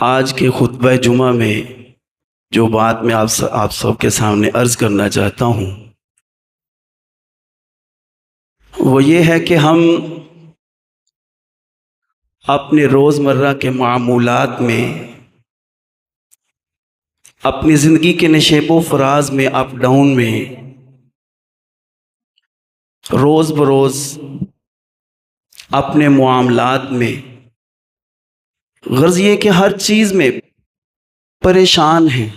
آج کے خطبہ جمعہ میں جو بات میں آپ سب کے سامنے عرض کرنا چاہتا ہوں وہ یہ ہے کہ ہم اپنے روزمرہ کے معمولات میں، اپنی زندگی کے نشیب و فراز میں، اپ ڈاؤن میں، روز بروز اپنے معاملات میں، غرض یہ کہ ہر چیز میں پریشان ہیں۔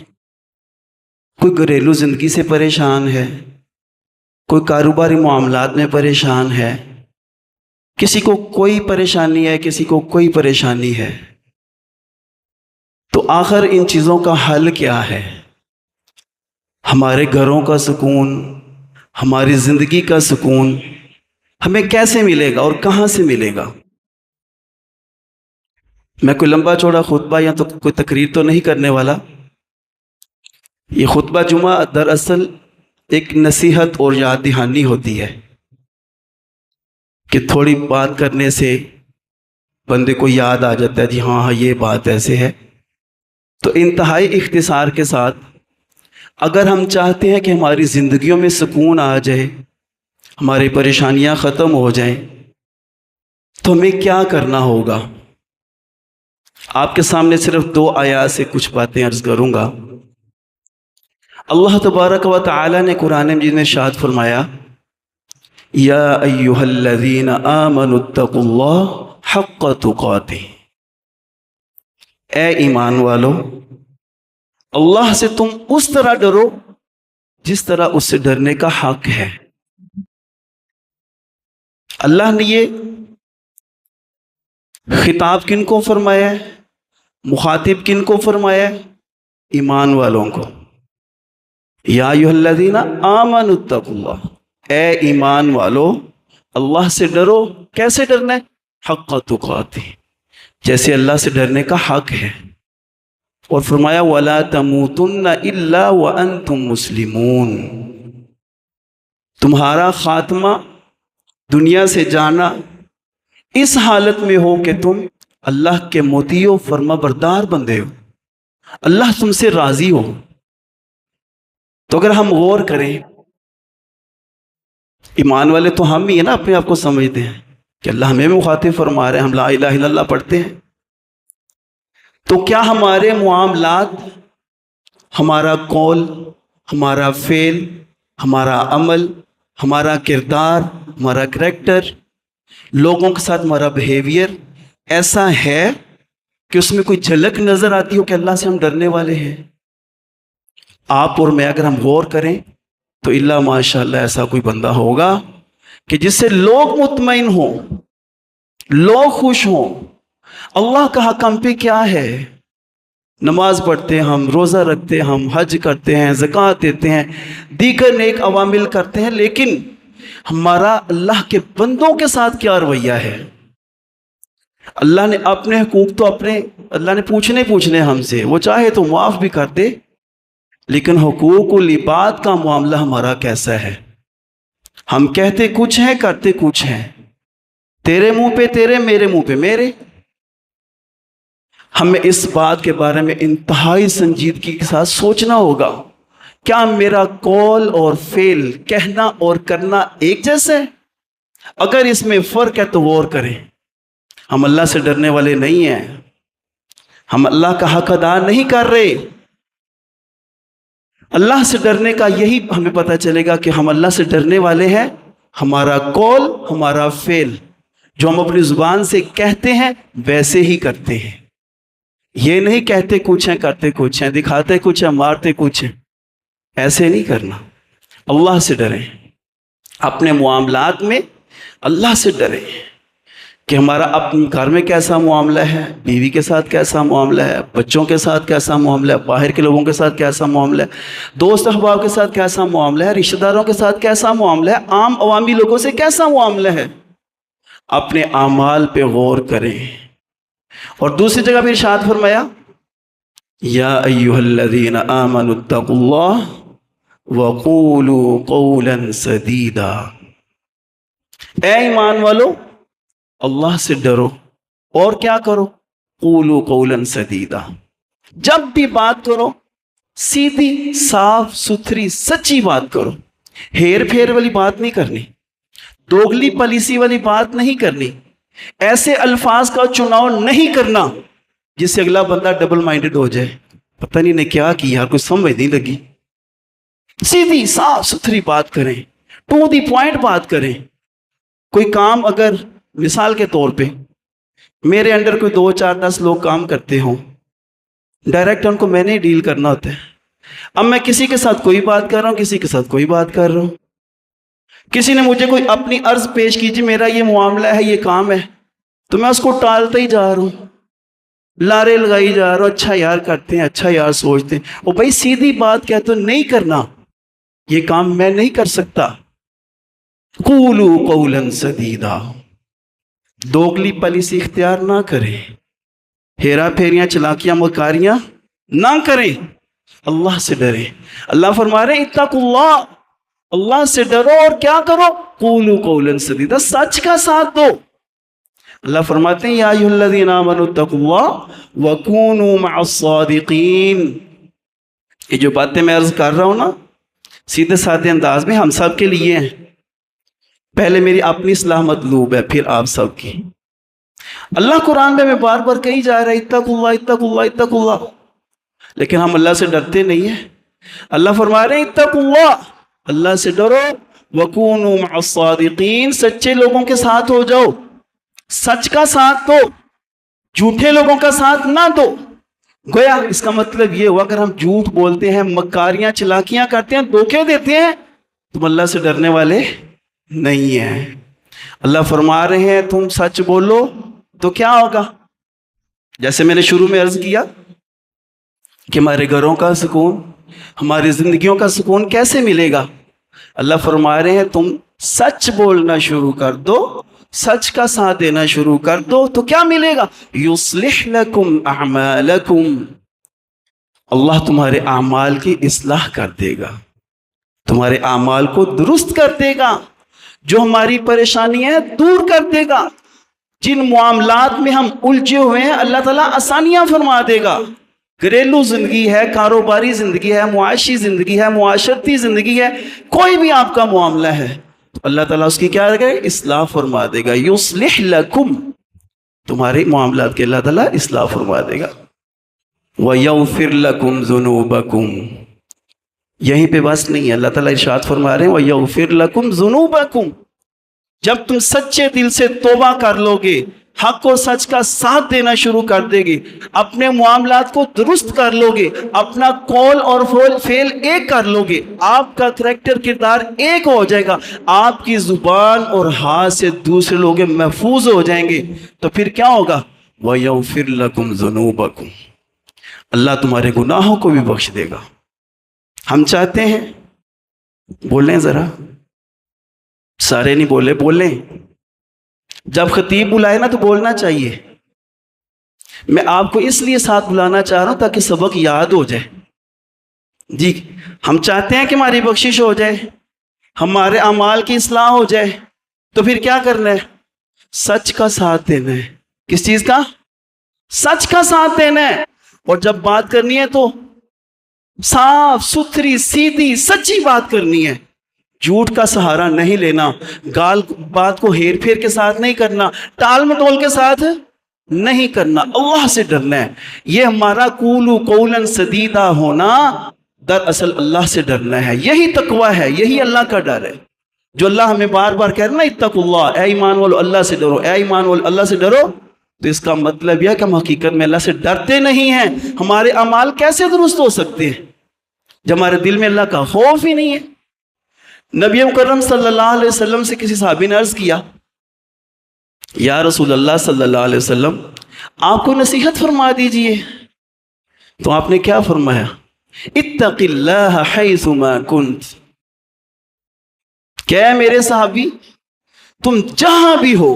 کوئی گھریلو زندگی سے پریشان ہے، کوئی کاروباری معاملات میں پریشان ہے، کسی کو کوئی پریشانی ہے، کسی کو کوئی پریشانی ہے۔ تو آخر ان چیزوں کا حل کیا ہے؟ ہمارے گھروں کا سکون، ہماری زندگی کا سکون ہمیں کیسے ملے گا اور کہاں سے ملے گا؟ میں کوئی لمبا چوڑا خطبہ یا تو کوئی تقریر تو نہیں کرنے والا۔ یہ خطبہ جمعہ دراصل ایک نصیحت اور یاد دہانی ہوتی ہے کہ تھوڑی بات کرنے سے بندے کو یاد آ جاتا ہے جی ہاں یہ بات ایسے ہے۔ تو انتہائی اختصار کے ساتھ اگر ہم چاہتے ہیں کہ ہماری زندگیوں میں سکون آ جائے، ہماری پریشانیاں ختم ہو جائیں، تو ہمیں کیا کرنا ہوگا؟ آپ کے سامنے صرف 2 آیات سے کچھ باتیں عرض کروں گا۔ اللہ تبارک و تعالی نے قرآن مجید میں ارشاد فرمایا، یا ایھا الذین آمنوا اتقوا اللہ حق تقاتہ، اے ایمان والو اللہ سے تم اس طرح ڈرو جس طرح اس سے ڈرنے کا حق ہے۔ اللہ نے یہ خطاب کن کو فرمایا ہے؟ مخاطب کن کو فرمایا ہے؟ ایمان والوں کو۔ یا ایھا الذین آمنوا اتقوا اللہ، اے ایمان والو اللہ سے ڈرو۔ کیسے ڈرنا ہے؟ حق تقاتہ، جیسے اللہ سے ڈرنے کا حق ہے۔ اور فرمایا وَلَا تَمُوتُنَّ إِلَّا وَأَنْتُمْ مُسْلِمُونَ، تمہارا خاتمہ، دنیا سے جانا اس حالت میں ہو کہ تم اللہ کے مطیع و فرما بردار بندے ہو، اللہ تم سے راضی ہو۔ تو اگر ہم غور کریں، ایمان والے تو ہم ہی ہیں نا، اپنے آپ کو سمجھتے ہیں کہ اللہ ہمیں مخاطب فرما رہے ہیں، ہم لا الہ الا اللہ پڑھتے ہیں۔ تو کیا ہمارے معاملات، ہمارا قول، ہمارا فعل، ہمارا عمل، ہمارا کردار، ہمارا کریکٹر، لوگوں کے ساتھ ہمارا بیہیویئر ایسا ہے کہ اس میں کوئی جھلک نظر آتی ہو کہ اللہ سے ہم ڈرنے والے ہیں؟ آپ اور میں اگر ہم غور کریں تو اللہ ماشاء اللہ ایسا کوئی بندہ ہوگا کہ جس سے لوگ مطمئن ہوں، لوگ خوش ہوں۔ اللہ کا حق ہم پہ کیا ہے؟ نماز پڑھتے ہیں ہم، روزہ رکھتے ہیں ہم، حج کرتے ہیں، زکوٰۃ دیتے ہیں، دیگر نیک عوامل کرتے ہیں، لیکن ہمارا اللہ کے بندوں کے ساتھ کیا رویہ ہے؟ اللہ نے اپنے حقوق تو اللہ نے پوچھنے ہم سے، وہ چاہے تو معاف بھی کر دے، لیکن حقوق العباد کا معاملہ ہمارا کیسا ہے؟ ہم کہتے کچھ ہیں، کرتے کچھ ہیں، تیرے منہ پہ تیرے، میرے منہ پہ میرے۔ ہمیں اس بات کے بارے میں انتہائی سنجیدگی کے ساتھ سوچنا ہوگا، کیا میرا قول اور فعل، کہنا اور کرنا ایک جیسا ہے؟ اگر اس میں فرق ہے تو غور کریں۔ ہم اللہ سے ڈرنے والے نہیں ہیں، ہم اللہ کا حق ادا نہیں کر رہے۔ اللہ سے ڈرنے کا یہی ہمیں پتہ چلے گا کہ ہم اللہ سے ڈرنے والے ہیں، ہمارا قول، ہمارا فعل جو ہم اپنی زبان سے کہتے ہیں ویسے ہی کرتے ہیں۔ یہ نہیں کہتے کچھ ہیں، کرتے کچھ ہیں، دکھاتے کچھ ہیں، مارتے کچھ ہیں۔ ایسے نہیں کرنا۔ اللہ سے ڈریں، اپنے معاملات میں اللہ سے ڈریں کہ ہمارا اپنے گھر میں کیسا معاملہ ہے، بیوی کے ساتھ کیسا معاملہ ہے، بچوں کے ساتھ کیسا معاملہ ہے، باہر کے لوگوں کے ساتھ کیسا معاملہ ہے، دوست احباب کے ساتھ کیسا معاملہ ہے، رشتہ داروں کے ساتھ کیسا معاملہ ہے، عام عوامی لوگوں سے کیسا معاملہ ہے۔ اپنے اعمال پہ غور کریں۔ اور دوسری جگہ بھی ارشاد فرمایا، یا ایھا الذین آمنوا اتقوا اللہ وقولوا قولا سدیدا، اے ایمان والو اللہ سے ڈرو اور کیا کرو؟ قولوا قولا سدیدا. جب بھی بات کرو سیدھی صاف ستھری سچی بات کرو. ہیر پھیر والی بات نہیں کرنی, دوگلی پالیسی والی بات نہیں کرنی, ایسے الفاظ کا چناؤ نہیں کرنا جس سے اگلا بندہ ڈبل مائنڈڈ ہو جائے, پتہ نہیں نے کیا کیا, کوئی سمجھ نہیں لگی. سیدھی صاف ستھری بات کریں, ٹو دی پوائنٹ بات کریں. کوئی کام اگر مثال کے طور پہ میرے انڈر کوئی 2 4 10 لوگ کام کرتے ہوں, ڈائریکٹ ان کو میں نے ڈیل کرنا ہوتا ہے. اب میں کسی کے ساتھ کوئی بات کر رہا ہوں, کسی کے ساتھ کوئی بات کر رہا ہوں. کسی نے مجھے کوئی اپنی عرض پیش کی, جی میرا یہ معاملہ ہے, یہ کام ہے, تو میں اس کو ٹالتا ہی جا رہا ہوں, لارے لگائی جا رہا ہوں, اچھا یار کرتے ہیں, اچھا یار سوچتے ہیں. او بھائی سیدھی بات کہہ تو نہیں کرنا, یہ کام میں نہیں کر سکتا. قولوا قولا سدیدا. دوگلی پالیسی اختیار نہ کریں, ہیرا پھیریاں چلاکیاں مکاریاں نہ کریں, اللہ سے ڈریں. اللہ فرما رہے ہیں اتقوا اللہ, اللہ سے ڈرو اور کیا کرو, قولوا قولا سدیدا, سچ کا ساتھ دو. اللہ فرماتے ہیں یا ایھا الذین آمنوا اتقوا اللہ وکونوا مع الصادقین. یہ جو باتیں میں عرض کر رہا ہوں نا سیدھے سادے انداز میں ہم سب کے لیے ہیں. پہلے میری اپنی اصلاح مطلوب ہے, پھر آپ سب کی. اللہ قرآن میں بار بار کہی جا رہا ہے اتقوا اللہ اتقوا اللہ اتقوا اللہ, لیکن ہم اللہ سے ڈرتے نہیں ہیں. اللہ فرما رہے ہیں اتقوا اللہ, اللہ سے ڈرو, وکونوا مع الصادقین, سچے لوگوں کے ساتھ ہو جاؤ, سچ کا ساتھ دو, جھوٹے لوگوں کا ساتھ نہ دو. گویا اس کا مطلب یہ ہوا اگر ہم جھوٹ بولتے ہیں, مکاریاں چلاکیاں کرتے ہیں, دھوکے دیتے ہیں, تم اللہ سے ڈرنے والے نہیں ہیں. اللہ فرما رہے ہیں تم سچ بولو تو کیا ہوگا. جیسے میں نے شروع میں عرض کیا کہ ہمارے گھروں کا سکون, ہماری زندگیوں کا سکون کیسے ملے گا. اللہ فرما رہے ہیں تم سچ بولنا شروع کر دو, سچ کا ساتھ دینا شروع کر دو, تو کیا ملے گا. یصلح لکم اعمالکم, اللہ تمہارے اعمال کی اصلاح کر دے گا, تمہارے اعمال کو درست کر دے گا, جو ہماری پریشانیاں ہیں دور کر دے گا. جن معاملات میں ہم الجھے ہوئے ہیں اللہ تعالیٰ آسانیاں فرما دے گا. گھریلو زندگی ہے, کاروباری زندگی ہے, معاشی زندگی ہے, معاشرتی زندگی ہے, کوئی بھی آپ کا معاملہ ہے تو اللہ تعالیٰ اس کی کیا کرے, اصلاح فرما دے گا. یصلح لکم, تمہارے معاملات کے اللہ تعالیٰ اصلاح فرما دے گا. وَيَغْفِرْ لَكُمْ ذُنُوبَكُمْ, یہیں پہ بس نہیں ہے, اللہ تعالیٰ ارشاد فرما رہے ہیں وَيَغْفِرْ لَكُمْ ذُنُوبَكُمْ. جب تم سچے دل سے توبہ کر لو گے, حق اور سچ کا ساتھ دینا شروع کر دے گے, اپنے معاملات کو درست کر لو گے, اپنا قول اور فعل ایک کر لو گے, آپ کا کریکٹر کردار ایک ہو جائے گا, آپ کی زبان اور ہاتھ سے دوسرے لوگ محفوظ ہو جائیں گے, تو پھر کیا ہوگا. وَيَغْفِرْ لَكُمْ ذُنُوبَكُمْ, اللہ تمہارے گناہوں کو بھی بخش دے گا. ہم چاہتے ہیں, بولیں ذرا, سارے نہیں بولے, بولیں. جب خطیب بلائے نا تو بولنا چاہیے. میں آپ کو اس لیے ساتھ بلانا چاہ رہا ہوں تاکہ سبق یاد ہو جائے. جی ہم چاہتے ہیں کہ ہماری بخشش ہو جائے, ہمارے اعمال کی اصلاح ہو جائے, تو پھر کیا کرنا ہے, سچ کا ساتھ دینا ہے. کس چیز کا, سچ کا ساتھ دینا ہے. اور جب بات کرنی ہے تو صاف ستھری سیدھی سچی بات کرنی ہے, جھوٹ کا سہارا نہیں لینا, گال بات کو ہیر پھیر کے ساتھ نہیں کرنا, ٹال مٹول کے ساتھ نہیں کرنا, اللہ سے ڈرنا ہے. یہ ہمارا قولوا قولا سدیدا ہونا دراصل اللہ سے ڈرنا ہے. یہی تقوی ہے, یہی اللہ کا ڈر ہے, جو اللہ ہمیں بار بار کہہ رہا ہے نا اتقوا اللہ, اے ایمان والو اللہ سے ڈرو, اے ایمان والو اللہ سے ڈرو. تو اس کا مطلب یہ کہ ہم حقیقت میں اللہ سے ڈرتے نہیں ہیں. ہمارے اعمال کیسے درست ہو سکتے ہیں جب ہمارے دل میں اللہ کا خوف ہی نہیں ہے. نبی مکرم صلی اللہ علیہ وسلم سے کسی صحابی نے عرض کیا, یا رسول اللہ صلی اللہ علیہ وسلم آپ کو نصیحت فرما دیجئے. تو آپ نے کیا فرمایا, اتق اللہ حیثما کنت, کہ میرے صحابی تم جہاں بھی ہو,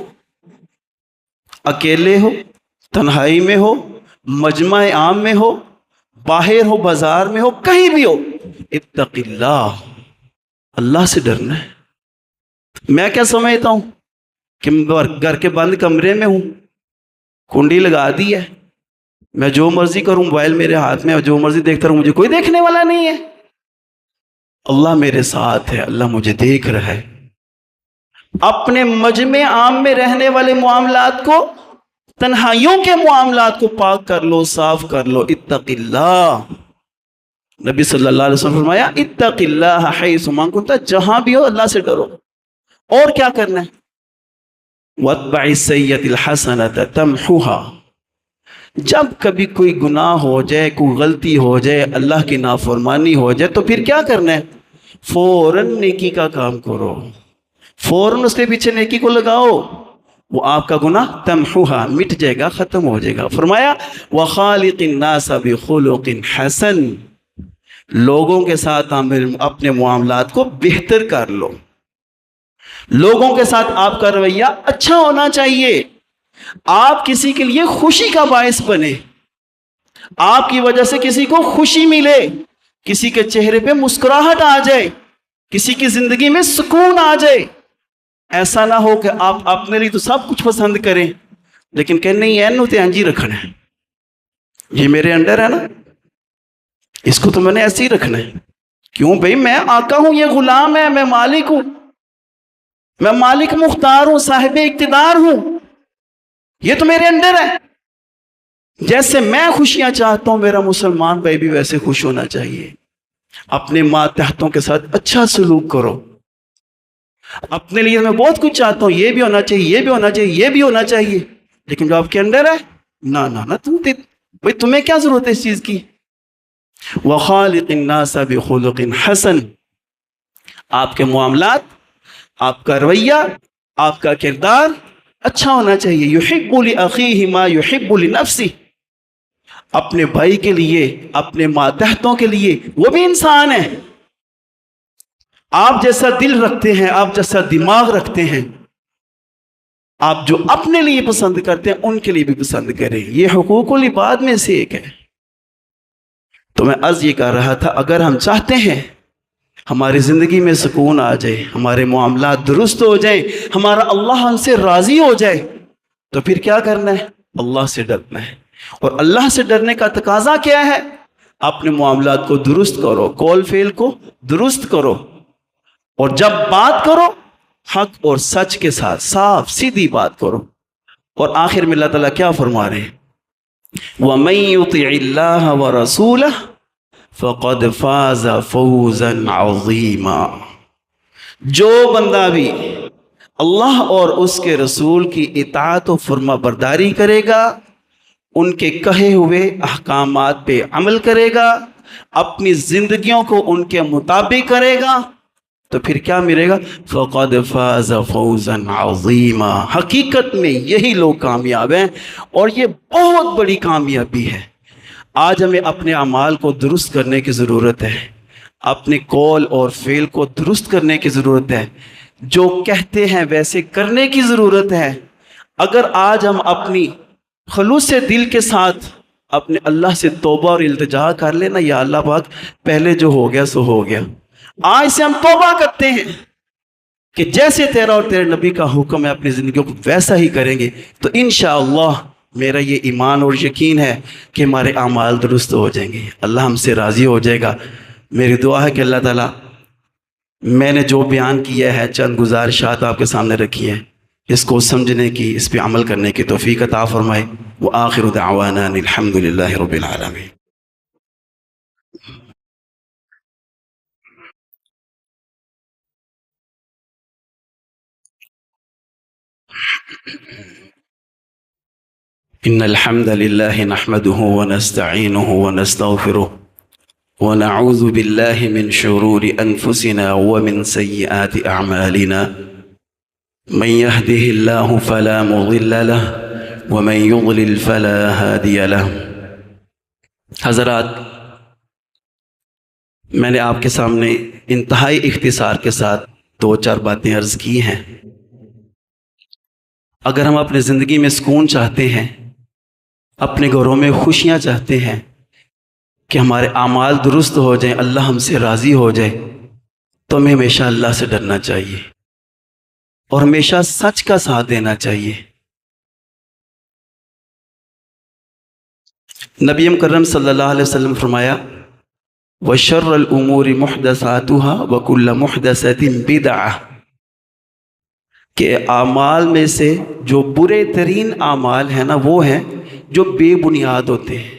اکیلے ہو, تنہائی میں ہو, مجمع عام میں ہو, باہر ہو, بازار میں ہو, کہیں بھی ہو, اتق اللہ, اللہ سے ڈرنا ہے. میں کیا سمجھتا ہوں کہ میں گھر کے بند کمرے میں ہوں, کنڈی لگا دی ہے, میں جو مرضی کروں، موبائل میرے ہاتھ میں، جو مرضی دیکھتا رہوں، مجھے کوئی دیکھنے والا نہیں ہے۔ اللہ میرے ساتھ ہے، اللہ مجھے دیکھ رہا ہے۔ اپنے مجمع عام میں رہنے والے معاملات کو، تنہائیوں کے معاملات کو پاک کر لو، صاف کر لو۔ اتق اللہ، نبی صلی اللہ علیہ وسلم فرمایا اتق اللہ حیث ما کنت، جہاں بھی ہو اللہ سے ڈرو۔ اور کیا کرنا ہے؟ وَاتْبَعِ السَّيِّئَةَ الْحَسَنَةَ تَمْحُهَا، جب کبھی کوئی گناہ ہو جائے، کوئی غلطی ہو جائے، اللہ کی نافرمانی ہو جائے، تو پھر کیا کرنا ہے؟ فوراً نیکی کا کام کرو، فوراً اس کے پیچھے نیکی کو لگاؤ، وہ آپ کا گناہ تمحوہا، مٹ جائے گا، ختم ہو جائے گا۔ فرمایا وَخَالِقِ النَّاسَ بِخُلُقٍ حَسَن، لوگوں کے ساتھ اپنے معاملات کو بہتر کر لو، لوگوں کے ساتھ آپ کا رویہ اچھا ہونا چاہیے، آپ کسی کے لیے خوشی کا باعث بنے، آپ کی وجہ سے کسی کو خوشی ملے، کسی کے چہرے پہ مسکراہٹ آ جائے، کسی کی زندگی میں سکون آ جائے۔ ایسا نہ ہو کہ آپ اپنے لیے تو سب کچھ پسند کریں لیکن کہ نہیں اینو تے انجی رکھنا ہے، یہ میرے انڈر ہے نا، اس کو تو میں نے ایسے ہی رکھنا ہے۔ کیوں بھئی؟ میں آقا ہوں، یہ غلام ہے، میں مالک ہوں، میں مالک مختار ہوں، صاحب اقتدار ہوں، یہ تو میرے انڈر ہے۔ جیسے میں خوشیاں چاہتا ہوں، میرا مسلمان بھائی بھی ویسے خوش ہونا چاہیے۔ اپنے ماتحتوں کے ساتھ اچھا سلوک کرو۔ اپنے لیے میں بہت کچھ چاہتا ہوں، یہ بھی ہونا چاہیے، یہ بھی ہونا چاہیے، یہ بھی ہونا چاہیے، لیکن جو آپ کے انڈر ہے، نہ بھئی تمہیں کیا ضرورت ہے اس چیز کی؟ وَخَالِقِ النَّاسَ بِخُلُقٍ حَسَن، آپ کے معاملات، آپ کا رویہ، آپ کا کردار اچھا ہونا چاہیے۔ يُحِبُّ لِأَخِيهِ مَا يُحِبُّ لِنَفْسِهِ، اپنے بھائی کے لیے، اپنے ماتحتوں کے لیے، وہ بھی انسان ہے، آپ جیسا دل رکھتے ہیں، آپ جیسا دماغ رکھتے ہیں، آپ جو اپنے لیے پسند کرتے ہیں ان کے لیے بھی پسند کریں، یہ حقوق العباد میں سے ایک ہے۔ تو میں عرض یہ کر رہا تھا، اگر ہم چاہتے ہیں ہماری زندگی میں سکون آ جائے، ہمارے معاملات درست ہو جائیں، ہمارا اللہ ہم سے راضی ہو جائے، تو پھر کیا کرنا ہے؟ اللہ سے ڈرنا ہے۔ اور اللہ سے ڈرنے کا تقاضا کیا ہے؟ اپنے معاملات کو درست کرو، قول فعل کو درست کرو، اور جب بات کرو حق اور سچ کے ساتھ صاف سیدھی بات کرو۔ اور آخر میں اللہ تعالیٰ کیا فرما رہے ہیں؟ وَمَن يُطِعِ اللَّهَ وَرَسُولَهُ فَقَدْ فَازَ فَوْزًا عَظِيمًا، جو بندہ بھی اللہ اور اس کے رسول کی اطاعت و فرما برداری کرے گا، ان کے کہے ہوئے احکامات پہ عمل کرے گا، اپنی زندگیوں کو ان کے مطابق کرے گا، تو پھر کیا ملے گا؟ فَقَدْ فَازَ فَوْزًا عَظِيمًا، حقیقت میں یہی لوگ کامیاب ہیں، اور یہ بہت بڑی کامیابی ہے۔ آج ہمیں اپنے اعمال کو درست کرنے کی ضرورت ہے، اپنے قول اور فعل کو درست کرنے کی ضرورت ہے، جو کہتے ہیں ویسے کرنے کی ضرورت ہے۔ اگر آج ہم اپنی خلوص سے دل کے ساتھ اپنے اللہ سے توبہ اور التجا کر لینا، یا اللہ پاک پہلے جو ہو گیا سو ہو گیا، آج سے ہم توبہ کرتے ہیں کہ جیسے تیرا اور تیرے نبی کا حکم ہے اپنی زندگیوں کو ویسا ہی کریں گے، تو انشاءاللہ میرا یہ ایمان اور یقین ہے کہ ہمارے اعمال درست ہو جائیں گے، اللہ ہم سے راضی ہو جائے گا۔ میری دعا ہے کہ اللہ تعالیٰ میں نے جو بیان کیا ہے، چند گزارشات آپ کے سامنے رکھی ہیں، اس کو سمجھنے کی، اس پہ عمل کرنے کی توفیق عطا فرمائے۔ وآخر دعوانا الحمد للہ رب العالمین۔ إن الحمد لله نحمده ونستعينه ونستغفره ونعوذ بالله من شرور أنفسنا ومن سيئات أعمالنا، من يهده الله فلا مضل له ومن يضلل فلا هادي له۔ حضرات، میں نے آپ کے سامنے انتہائی اختصار کے ساتھ دو چار باتیں عرض کی ہیں۔ اگر ہم اپنے زندگی میں سکون چاہتے ہیں، اپنے گھروں میں خوشیاں چاہتے ہیں، کہ ہمارے اعمال درست ہو جائیں، اللہ ہم سے راضی ہو جائے، تو ہمیں ہمیشہ اللہ سے ڈرنا چاہیے اور ہمیشہ سچ کا ساتھ دینا چاہیے۔ نبی مکرم صلی اللہ علیہ وسلم فرمایا وَشَرَّ الْأُمُورِ مُحْدَثَاتُهَا وَكُلَّ مُحْدَثَةٍ بِدْعَةٍ، کہ اعمال میں سے جو برے ترین اعمال ہیں نا وہ ہیں جو بے بنیاد ہوتے ہیں،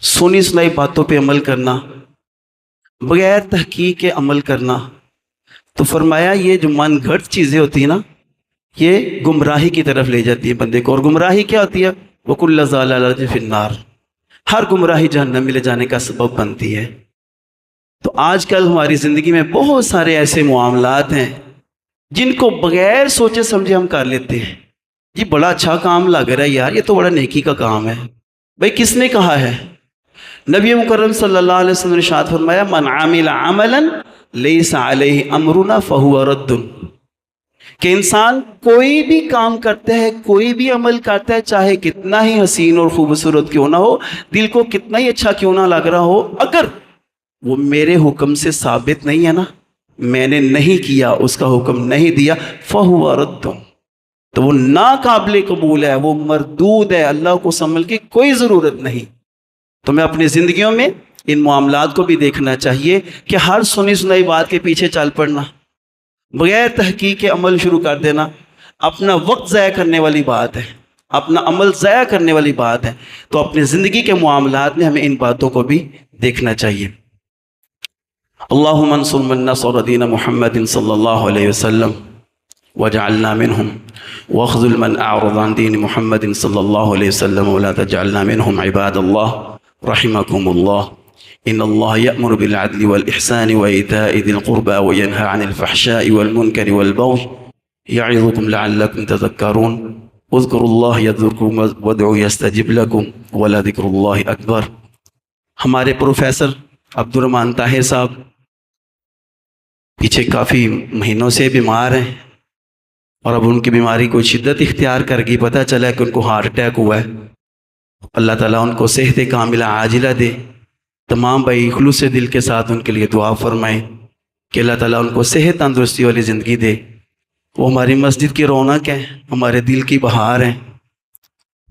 سنی سنائی باتوں پہ عمل کرنا، بغیر تحقیق کے عمل کرنا۔ تو فرمایا یہ جو من گھڑت چیزیں ہوتی ہیں نا یہ گمراہی کی طرف لے جاتی ہے بندے کو، اور گمراہی کیا ہوتی ہے؟ وَكُلَّ ضَلَالَةٍ فِي النَّارِ، ہر گمراہی جہنم میں لے جانے کا سبب بنتی ہے۔ تو آج کل ہماری زندگی میں بہت سارے ایسے معاملات ہیں جن کو بغیر سوچے سمجھے ہم کر لیتے ہیں۔ یہ بڑا اچھا کام لگ رہا ہے یار، یہ تو بڑا نیکی کا کام ہے۔ بھئی کس نے کہا ہے؟ نبی مکرم صلی اللہ علیہ وسلم نے ارشاد فرمایا من عمل عملا لیس علیہ امرنا فہو رد، کہ انسان کوئی بھی کام کرتا ہے، کوئی بھی عمل کرتا ہے، چاہے کتنا ہی حسین اور خوبصورت کیوں نہ ہو، دل کو کتنا ہی اچھا کیوں نہ لگ رہا ہو، اگر وہ میرے حکم سے ثابت نہیں ہے نا، میں نے نہیں کیا، اس کا حکم نہیں دیا، فہو رد، تو وہ ناقابل قبول ہے، وہ مردود ہے، اللہ کو سنبھل کی کوئی ضرورت نہیں۔ تو میں اپنی زندگیوں میں ان معاملات کو بھی دیکھنا چاہیے کہ ہر سنی سنائی بات کے پیچھے چل پڑنا، بغیر تحقیق کے عمل شروع کر دینا، اپنا وقت ضائع کرنے والی بات ہے، اپنا عمل ضائع کرنے والی بات ہے۔ تو اپنی زندگی کے معاملات میں ہمیں ان باتوں کو بھی دیکھنا چاہیے۔ اللہم انصر من نصر دین محمد صلی اللہ علیہ وسلم وجعلنا منہم، واخذل من اعرض عن دین محمد صلی اللہ علیہ وسلم ولا تجعلنا منہم عباد اللہ رحمکم اللہ۔ ان اللہ یأمر بالعدل والإحسان وإیتاء ذی القربى وینہى عن الفحشاء والمنکر والبغی یعظکم لعلکم تذکرون۔ اذکروا اللہ یذکرکم وادعوہ یستجب لکم ولذکر اللہ اکبر۔ ہمارے پروفیسر عبد الرحمن طاہر صاحب پیچھے کافی مہینوں سے بیمار ہیں، اور اب ان کی بیماری کو شدت اختیار کر گئی، پتہ چلا کہ ان کو ہارٹ اٹیک ہوا ہے۔ اللہ تعالیٰ ان کو صحت کاملہ عاجلہ دے۔ تمام بھائی خلوص دل کے ساتھ ان کے لیے دعا فرمائیں کہ اللہ تعالیٰ ان کو صحت تندرستی والی زندگی دے۔ وہ ہماری مسجد کی رونق ہیں، ہمارے دل کی بہار ہیں۔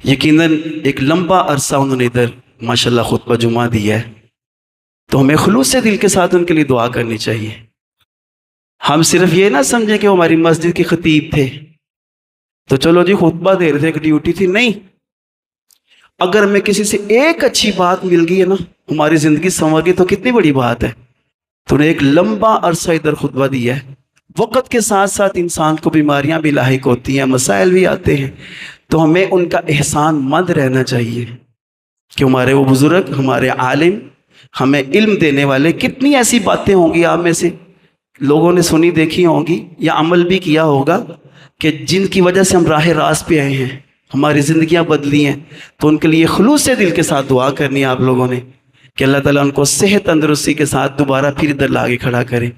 یقیناً ایک لمبا عرصہ انہوں نے ادھر ماشاءاللہ خطبہ جمعہ دیا ہے، تو ہمیں خلوص دل کے ساتھ ان کے لیے دعا کرنی چاہیے۔ ہم صرف یہ نہ سمجھیں کہ وہ ہماری مسجد کے خطیب تھے تو چلو جی خطبہ دے رہے تھے، ایک ڈیوٹی تھی، نہیں۔ اگر ہمیں کسی سے ایک اچھی بات مل گئی ہے نا، ہماری زندگی سنور گئی، تو کتنی بڑی بات ہے۔ تو نے ایک لمبا عرصہ ادھر خطبہ دیا ہے۔ وقت کے ساتھ ساتھ انسان کو بیماریاں بھی لاحق ہوتی ہیں، مسائل بھی آتے ہیں، تو ہمیں ان کا احسان مند رہنا چاہیے کہ ہمارے وہ بزرگ، ہمارے عالم، ہمیں علم دینے والے، کتنی ایسی باتیں ہوں گی آپ میں سے لوگوں نے سنی دیکھی ہوں گی یا عمل بھی کیا ہوگا کہ جن کی وجہ سے ہم راہ راست پہ آئے ہیں، ہماری زندگیاں بدلی ہیں۔ تو ان کے لیے خلوص سے دل کے ساتھ دعا کرنی ہے آپ لوگوں نے کہ اللہ تعالیٰ ان کو صحت تندرستی کے ساتھ دوبارہ پھر ادھر لاگے کھڑا کرے،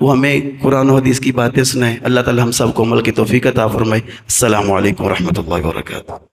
وہ ہمیں قرآن و حدیث کی باتیں سنائیں۔ اللہ تعالیٰ ہم سب کو عمل کی توفیق عطا فرمائے۔ السلام علیکم ورحمۃ اللہ وبرکاتہ۔